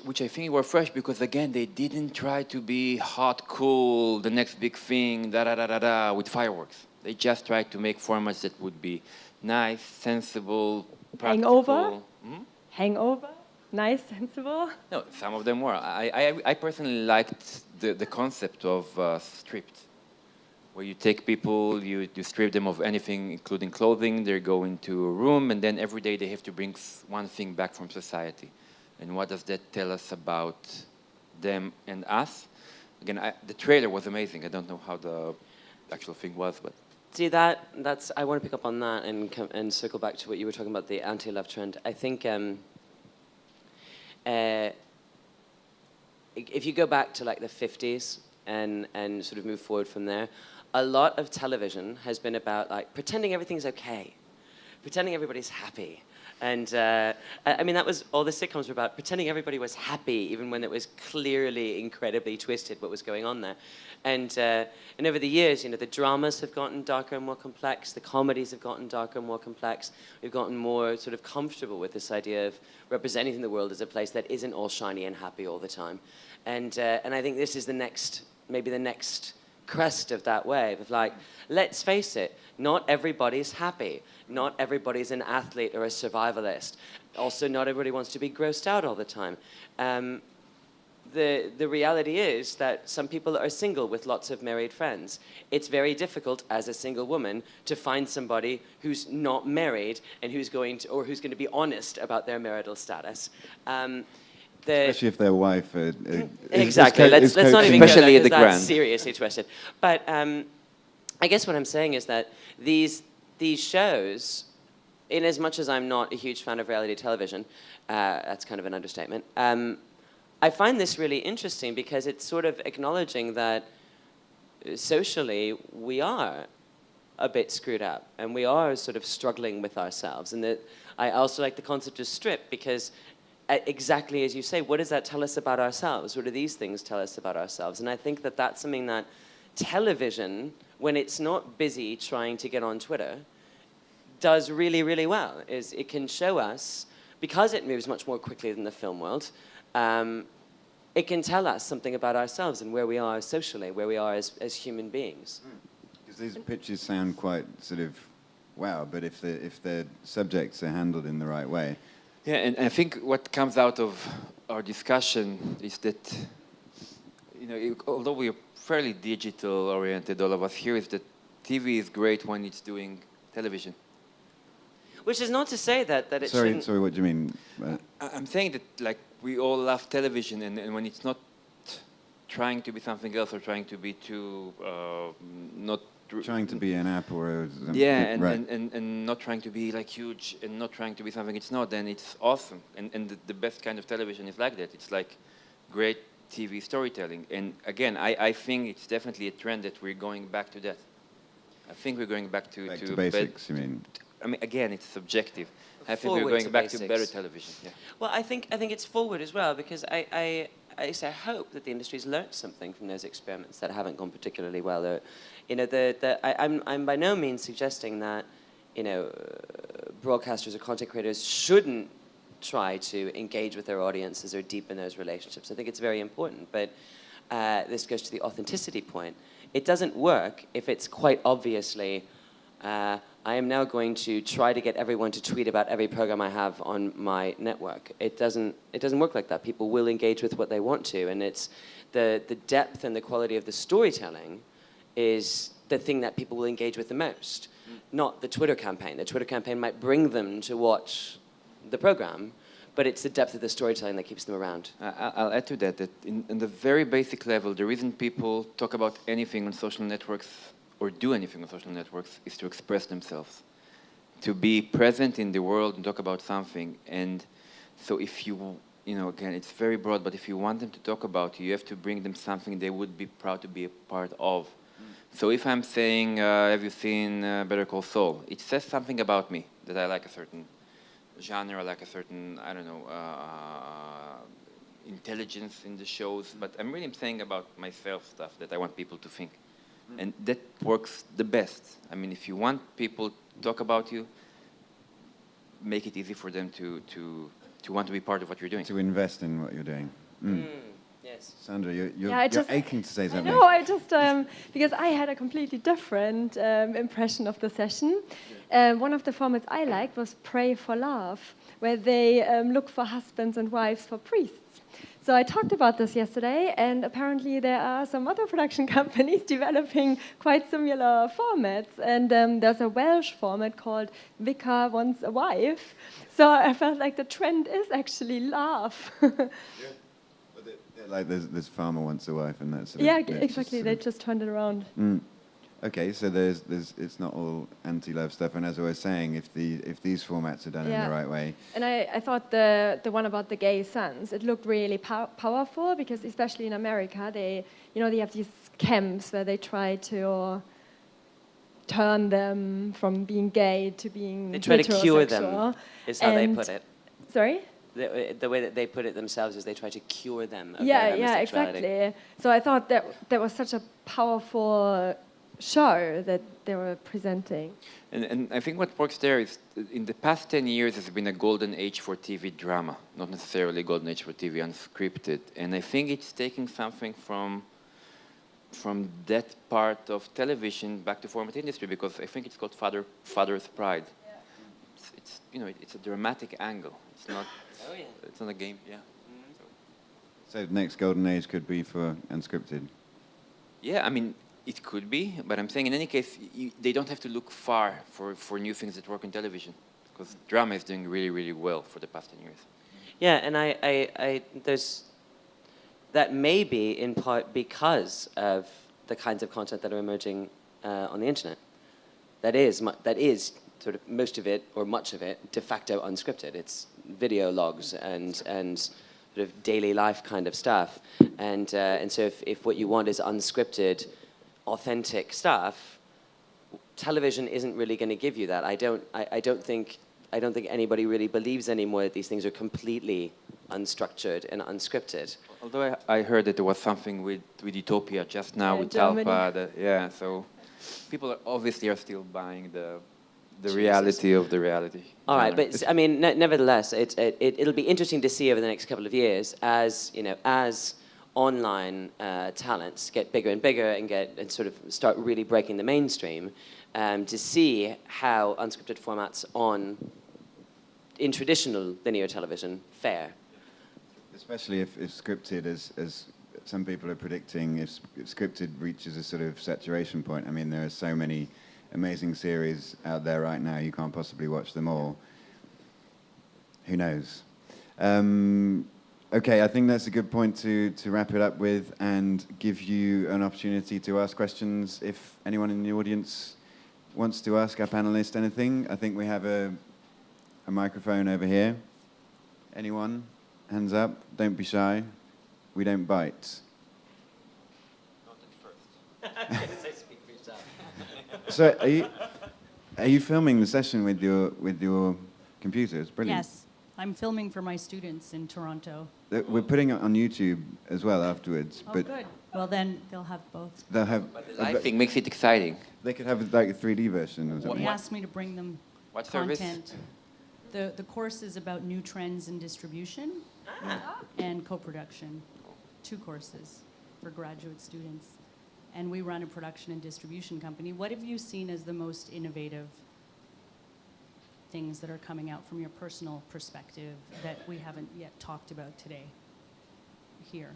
which I think were fresh because, again, they didn't try to be hot, cool, the next big thing, da-da-da-da-da, with fireworks. They just tried to make formats that would be nice, sensible, practical. Hangover? Hangover? Nice, sensible? No, some of them were. I personally liked the concept of stripped, where you take people, you strip them of anything, including clothing, they go into a room, and then every day they have to bring one thing back from society. And what does that tell us about them and us? Again, the trailer was amazing. I don't know how the actual thing was, but... See, that's I want to pick up on that and circle back to what you were talking about, the anti-love trend. I think if you go back to like the 50s and sort of move forward from there, a lot of television has been about like pretending everything's okay, pretending everybody's happy. And I mean, that was all the sitcoms were about, pretending everybody was happy, even when it was clearly incredibly twisted what was going on there. And over the years, the dramas have gotten darker and more complex, the comedies have gotten darker and more complex. We've gotten more sort of comfortable with this idea of representing the world as a place that isn't all shiny and happy all the time. And I think this is maybe the next crest of that wave of like, let's face it, not everybody's happy. Not everybody's an athlete or a survivalist. Also, not everybody wants to be grossed out all the time. The reality is that some people are single with lots of married friends. It's very difficult as a single woman to find somebody who's not married and who's going to be honest about their marital status. Especially if their wife exactly. Let's not even especially go there, at the that's Grand. seriously twisted. But I guess what I'm saying is that these shows, in as much as I'm not a huge fan of reality television, that's kind of an understatement, I find this really interesting because it's sort of acknowledging that socially we are a bit screwed up and we are sort of struggling with ourselves. And that I also like the concept of strip because exactly as you say, what does that tell us about ourselves? What do these things tell us about ourselves? And I think that that's something that television, when it's not busy trying to get on Twitter, does really, really well. Is it can show us, because it moves much more quickly than the film world, it can tell us something about ourselves and where we are socially, where we are as human beings. Because these pitches sound quite sort of wow, but if the subjects are handled in the right way. Yeah, and I think what comes out of our discussion is that, you know, although we are fairly digital-oriented, all of us here, is that TV is great when it's doing television. Which is not to say that it shouldn't... Sorry, what do you mean? I'm saying that, like, we all love television, and when it's not trying to be something else or trying to be too not trying to be an app or and not trying to be like huge and not trying to be something it's not, then it's awesome. And the best kind of television is like that. It's like great TV storytelling. And again, I think it's definitely a trend that we're going back to that. I think we're going back to basics, you mean? I mean, again, it's subjective. I think we're Forward going to back basics. to better television. Yeah. Well, I think it's forward as well, because I hope that the industry's learnt something from those experiments that haven't gone particularly well. You know, I'm by no means suggesting that, you know, broadcasters or content creators shouldn't try to engage with their audiences or deepen those relationships. I think it's very important, but this goes to the authenticity point. It doesn't work if it's quite obviously, I am now going to try to get everyone to tweet about every program I have on my network. It doesn't work like that. People will engage with what they want to, and it's the depth and the quality of the storytelling is the thing that people will engage with the most, not the Twitter campaign. The Twitter campaign might bring them to watch the program, but it's the depth of the storytelling that keeps them around. I'll add to that in the very basic level, the reason people talk about anything on social networks or do anything on social networks is to express themselves, to be present in the world and talk about something. And so if you know, again, it's very broad, but if you want them to talk about you have to bring them something they would be proud to be a part of. So if I'm saying, have you seen Better Call Saul? It says something about me, that I like a certain genre, I like a certain, I don't know, intelligence in the shows, but I'm really saying about myself stuff that I want people to think. And that works the best. I mean, if you want people to talk about you, make it easy for them to want to be part of what you're doing. To invest in what you're doing. Yes. Sandra, you're just aching to say something. No, I just, because I had a completely different impression of the session. One of the formats I liked was Pray for Love, where they look for husbands and wives for priests. So I talked about this yesterday, and apparently there are some other production companies developing quite similar formats. And there's a Welsh format called Vicar Wants a Wife. So I felt like the trend is actually love. Like there's farmer wants a wife, and that's exactly. They just turned it around. Okay, so there's it's not all anti-love stuff. And as I was saying, if these formats are done in the right way, and I thought the one about the gay sons, it looked really powerful, because especially in America, they have these camps where they try to turn them from being gay to being They try to cure them, heterosexual. is how they put it. Sorry? The way that they put it themselves is they try to cure them of their Yeah, homosexuality. exactly. So I thought that was such a powerful show that they were presenting. And I think what works there is, in the past 10 years, there's been a golden age for TV drama, not necessarily a golden age for TV unscripted. And I think it's taking something from that part of television back to format industry, because I think it's called Father's Pride. Yeah. It's a dramatic angle. It's not. Oh yeah. It's not a game. Yeah. so next golden age could be for unscripted. Yeah, I mean, it could be, but I'm saying in any case, they don't have to look far for new things that work on television, because drama is doing really, really well for the past 10 years. Yeah, and there's that may be in part because of the kinds of content that are emerging on the internet. That is sort of most of it or much of it de facto unscripted. It's video logs and sort of daily life kind of stuff. And so if what you want is unscripted, authentic stuff, television isn't really going to give you that. I don't think I don't think anybody really believes anymore that these things are completely unstructured and unscripted. Although I heard that there was something with Utopia just now, Yeah, with Germany. Talpa. Yeah, so people obviously are still buying the Jesus. reality of the reality. All right, genre. but I mean, nevertheless, it'll be interesting to see over the next couple of years as online talents get bigger and bigger and sort of start really breaking the mainstream, to see how unscripted formats in traditional linear television fare. Especially if scripted, as some people are predicting, if scripted reaches a sort of saturation point. I mean, there are so many amazing series out there right now, you can't possibly watch them all. Who knows? Okay, I think that's a good point to wrap it up with and give you an opportunity to ask questions if anyone in the audience wants to ask our panelists anything. I think we have a microphone over here. Anyone? Hands up. Don't be shy. We don't bite. Not at first. So, are you filming the session with your computer? It's brilliant. Yes, I'm filming for my students in Toronto. We're putting it on YouTube as well afterwards. Oh, but good. Well, then they'll have both. they'll have. I think makes it exciting. They could have like a 3D version or They something. asked me to bring them What service? content. The course is about new trends in distribution and co-production. 2 courses for graduate students. And we run a production and distribution company. What have you seen as the most innovative things that are coming out from your personal perspective that we haven't yet talked about today here?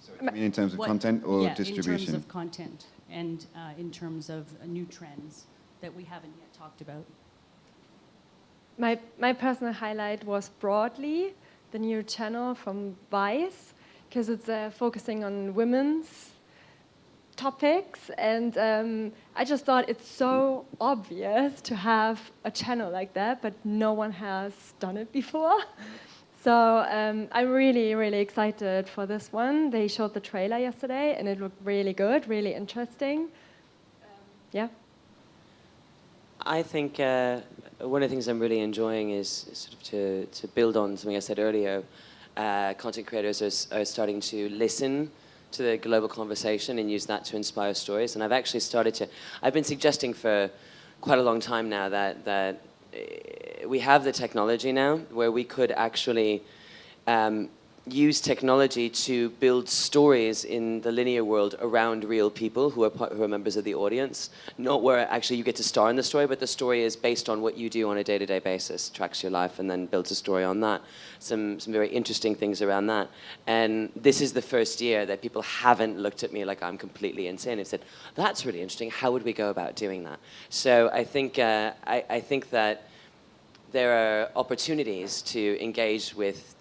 So, I mean, in terms of What- content or yeah, distribution? in terms of content and in terms of new trends that we haven't yet talked about. My personal highlight was Broadly, the new channel from Vice, because it's focusing on women's topics, and I just thought it's so obvious to have a channel like that, but no one has done it before. So I'm really, really excited for this one. They showed the trailer yesterday, and it looked really good, really interesting. Yeah. I think one of the things I'm really enjoying is sort of to build on something I said earlier. Content creators are starting to listen to the global conversation and use that to inspire stories. And I've actually I've been suggesting for quite a long time now that we have the technology now where we could actually use technology to build stories in the linear world around real people who are members of the audience. Not where actually you get to star in the story, but the story is based on what you do on a day-to-day basis, tracks your life, and then builds a story on that. Some very interesting things around that. And this is the first year that people haven't looked at me like I'm completely insane. They've said, that's really interesting. How would we go about doing that? So I think I think that there are opportunities to engage with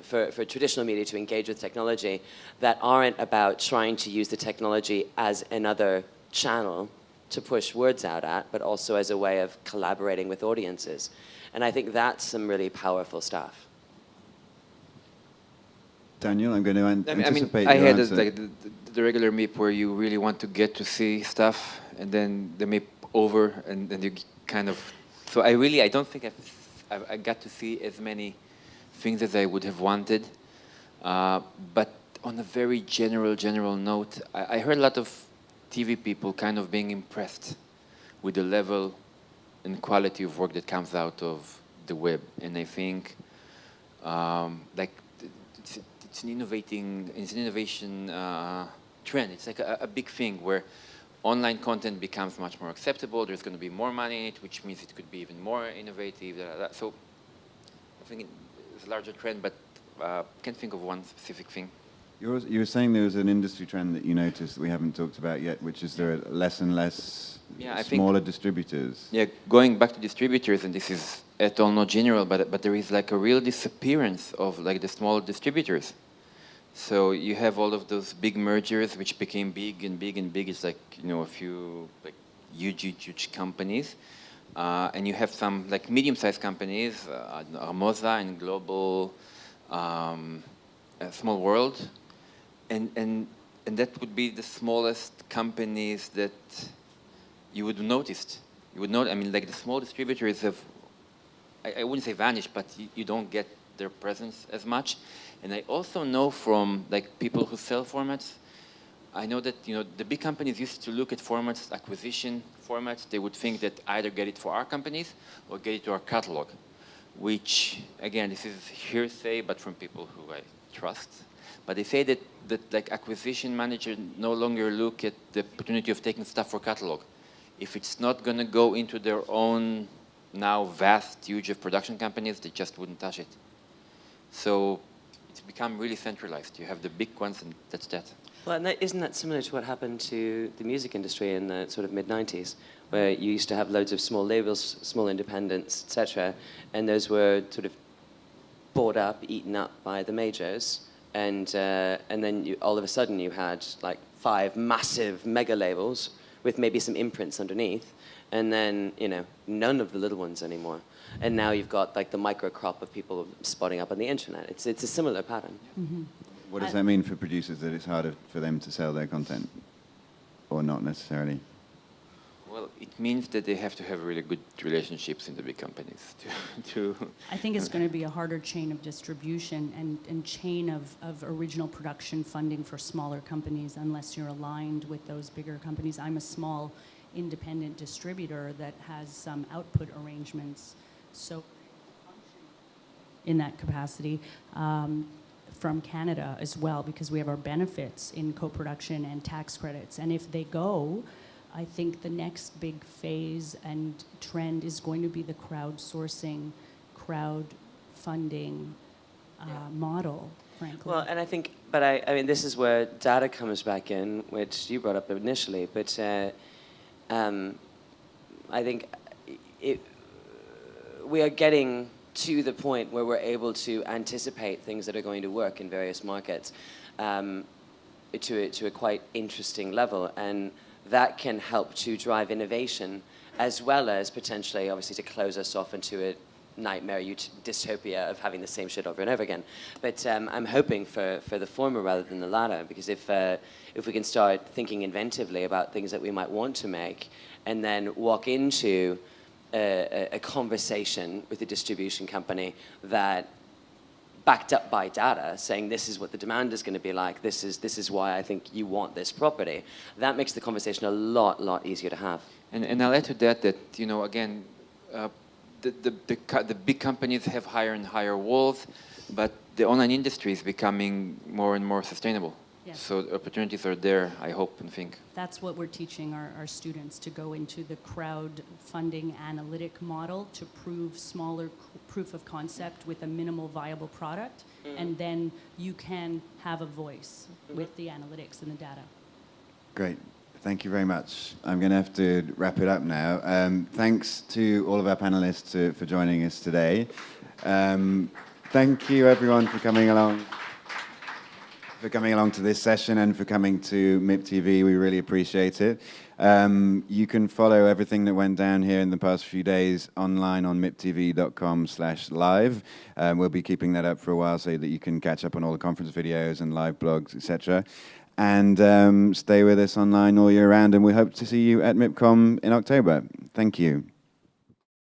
for traditional media to engage with technology that aren't about trying to use the technology as another channel to push words out at, but also as a way of collaborating with audiences. And I think that's some really powerful stuff. Daniel, I'm going to anticipate I your had answer. like the regular MIP where you really want to get to see stuff, and then the MIP over, and then you kind of. So I don't think I got to see as many things as I would have wanted. But on a very general note, I heard a lot of TV people kind of being impressed with the level and quality of work that comes out of the web, and I think like it's an innovation trend. It's like a big thing where online content becomes much more acceptable. There's going to be more money in it, which means it could be even more innovative. So I think it's a larger trend, but can't think of one specific thing. You were saying there was an industry trend that you noticed that we haven't talked about yet, which is there are less and less smaller distributors. Yeah, going back to distributors, and this is at all not general, but there is like a real disappearance of like the small distributors. So you have all of those big mergers which became big and big and big. It's like, you know, a few like huge companies. And you have some like medium-sized companies, Armoza and Global, Small World. And that would be the smallest companies that you would notice. You would know. I mean, like the small distributors have I wouldn't say vanish, but you don't get their presence as much. And I also know from like people who sell formats, I know that the big companies used to look at formats, acquisition formats. They would think that either get it for our companies or get it to our catalog, which again, this is hearsay, but from people who I trust. But they say that like acquisition managers no longer look at the opportunity of taking stuff for catalog. If it's not going to go into their own now vast, huge of production companies, they just wouldn't touch it. So it's become really centralized. You have the big ones, and that's that. Well, and isn't that similar to what happened to the music industry in the sort of mid-90s, where you used to have loads of small labels, small independents, etc., and those were sort of bought up, eaten up by the majors, and then all of a sudden you had like 5 massive mega labels with maybe some imprints underneath, and then none of the little ones anymore. And now you've got like the micro crop of people spotting up on the internet. It's a similar pattern. Mm-hmm. What does that mean for producers, that it's harder for them to sell their content, or not necessarily? Well, it means that they have to have really good relationships in the big companies to I think it's going to be a harder chain of distribution and chain of original production funding for smaller companies unless you're aligned with those bigger companies. I'm a small independent distributor that has some output arrangements, so in that capacity. From Canada as well, because we have our benefits in co-production and tax credits. And if they go, I think the next big phase and trend is going to be the crowdsourcing, crowdfunding model, frankly. Well, and I think, but I mean, this is where data comes back in, which you brought up initially, but I think we are getting to the point where we're able to anticipate things that are going to work in various markets to a quite interesting level, and that can help to drive innovation as well as potentially, obviously, to close us off into a nightmare dystopia of having the same shit over and over again. But I'm hoping for the former rather than the latter, because if we can start thinking inventively about things that we might want to make and then walk into a conversation with a distribution company that backed up by data, saying this is what the demand is going to be like, this is why I think you want this property, that makes the conversation a lot easier to have. And I'll add to that again, the big companies have higher and higher walls, but the online industry is becoming more and more sustainable. Yes. So the opportunities are there, I hope and think. That's what we're teaching our students, to go into the crowdfunding analytic model to prove smaller proof of concept with a minimal viable product, and then you can have a voice with the analytics and the data. Great. Thank you very much. I'm going to have to wrap it up now. Thanks to all of our panelists for joining us today. Thank you, everyone, for coming along. To this session and for coming to MIPTV. We really appreciate it. You can follow everything that went down here in the past few days online on miptv.com/live. We'll be keeping that up for a while so that you can catch up on all the conference videos and live blogs, etc. And stay with us online all year round, and we hope to see you at MIPCOM in October. Thank you.